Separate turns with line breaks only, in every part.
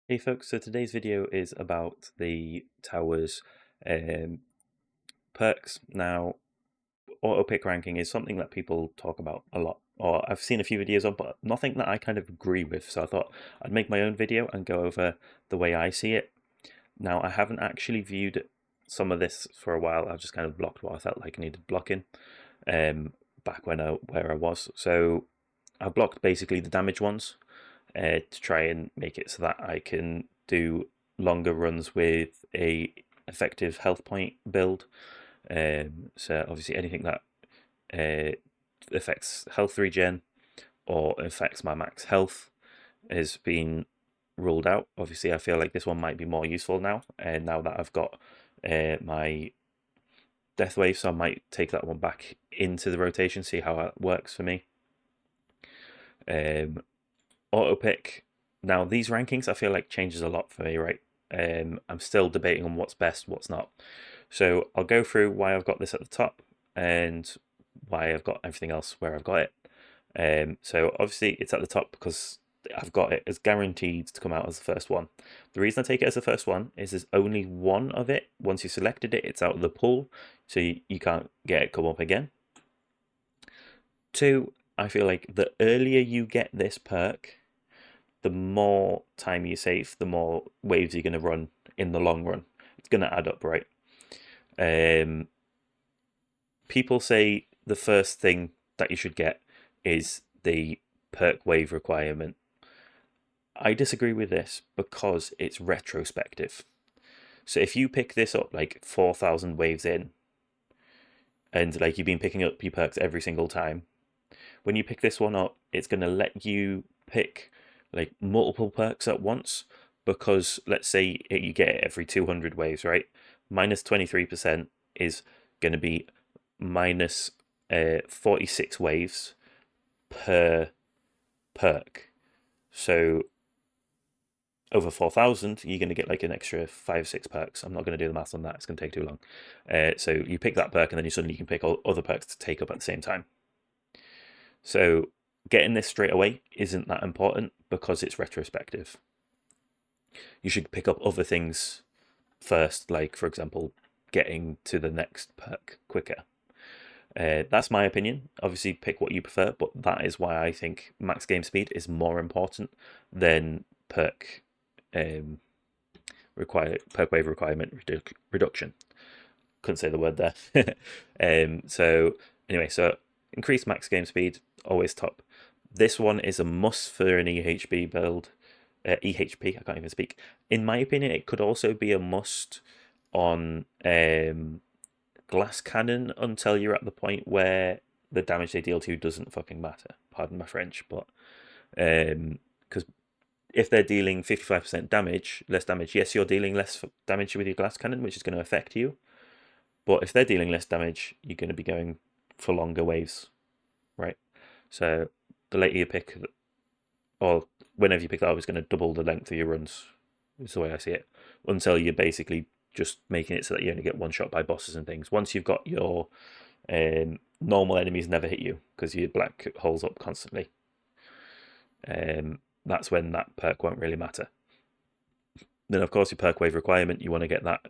Hey folks, so today's video is about the tower's um, perks. Now, auto pick ranking is something that people talk about a lot, or I've seen a few videos on, but nothing that I kind of agree with. So I thought I'd make my own video and go over the way I see it. Now, I haven't actually viewed some of this for a while. I've just kind of blocked what I felt like I needed blocking back where I was. So I blocked basically the damage ones to try and make it so that I can do longer runs with a effective health point build. So obviously anything that affects health regen or affects my max health has been ruled out. Obviously, I feel like this one might be more useful now, and now that I've got my death wave, so I might take that one back into the rotation, see how it works for me. Auto pick. Now these rankings I feel like changes a lot for me, right? I'm still debating on what's best, what's not. So I'll go through why I've got this at the top and why I've got everything else where I've got it. So obviously it's at the top because I've got it as guaranteed to come out as the first one. The reason I take it as the first one is there's only one of it. Once you selected it, it's out of the pool, so you can't get it come up again. Two, I feel like the earlier you get this perk, the more time you save, the more waves you're going to run in the long run. It's going to add up, right? Um, People say the first thing that you should get is the perk wave requirement. I disagree with this because it's retrospective. So if you pick this up like 4,000 waves in, and like you've been picking up your perks every single time, when you pick this one up, it's going to let you pick like multiple perks at once because let's say you get it every 200 waves, right? Minus 23% is going to be minus 46 waves per perk. So over 4,000, you're going to get like an extra 5, 6 perks. I'm not going to do the math on that, it's going to take too long. So you pick that perk and then you suddenly can pick all other perks to take up at the same time. So getting this straight away isn't that important because it's retrospective. You should pick up other things first, like for example, getting to the next perk quicker. That's my opinion. Obviously, pick what you prefer, but that is why I think max game speed is more important than perk perk wave requirement reduction. Couldn't say the word there. So anyway, so increased max game speed always top. This one is a must for an EHP build. EHP, I can't even speak. In my opinion, it could also be a must on glass cannon until you're at the point where the damage they deal to you doesn't fucking matter. Pardon my French, but because if they're dealing 55% damage, less damage, yes, you're dealing less damage with your glass cannon, which is going to affect you. But if they're dealing less damage, you're going to be going for longer waves, right? So the later you pick, or whenever you pick that up, it's going to double the length of your runs. Is the way I see it. Until you're basically just making it so that you only get one shot by bosses and things. Once you've got your normal enemies never hit you because your black holes up constantly. That's when that perk won't really matter. Then of course your perk wave requirement, you want to get that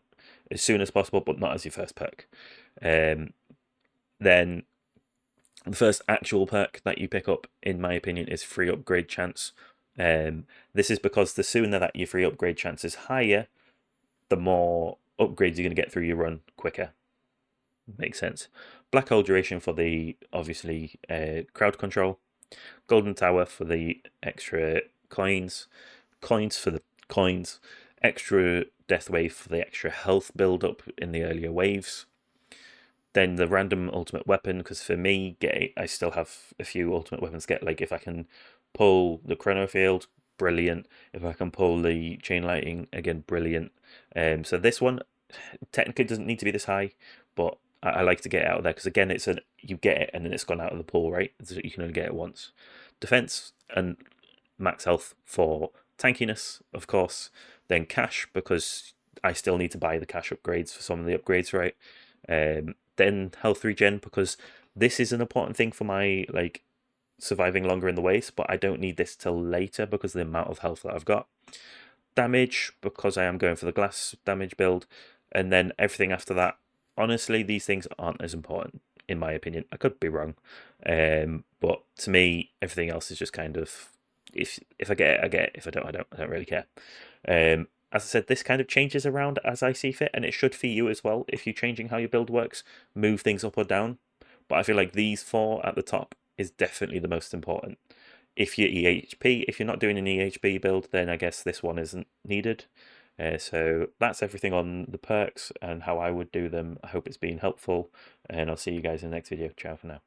as soon as possible, but not as your first perk. Then the first actual perk that you pick up, in my opinion, is free upgrade chance. This is because the sooner that your free upgrade chance is higher, the more upgrades you're going to get through your run quicker. Makes sense. Black hole duration for the obviously crowd control. Golden tower for the extra coins. Coins for the coins. Extra death wave for the extra health build up in the earlier waves. Then the random ultimate weapon, because for me, I still have a few ultimate weapons to get. Like if I can pull the chrono field, brilliant. If I can pull the chain lightning, again, brilliant. So this one technically doesn't need to be this high, but I like to get it out of there because again, you get it and then it's gone out of the pool, right? So you can only get it once. Defense and max health for tankiness, of course. Then cash because I still need to buy the cash upgrades for some of the upgrades, right? Then health regen because this is an important thing for my like surviving longer in the waste, but I don't need this till later because of the amount of health that I've got. damage because I am going for the glass damage build, and then everything after that. Honestly, these things aren't as important in my opinion. I could be wrong, but to me, everything else is just kind of if I get it, I get it. If I don't, I don't. I don't really care. As I said, this kind of changes around as I see fit, and it should for you as well. If you're changing how your build works, move things up or down. But I feel like these four at the top is definitely the most important. If you're EHP, if you're not doing an EHP build, then I guess this one isn't needed. So that's everything on the perks and how I would do them. I hope it's been helpful, and I'll see you guys in the next video. Ciao for now.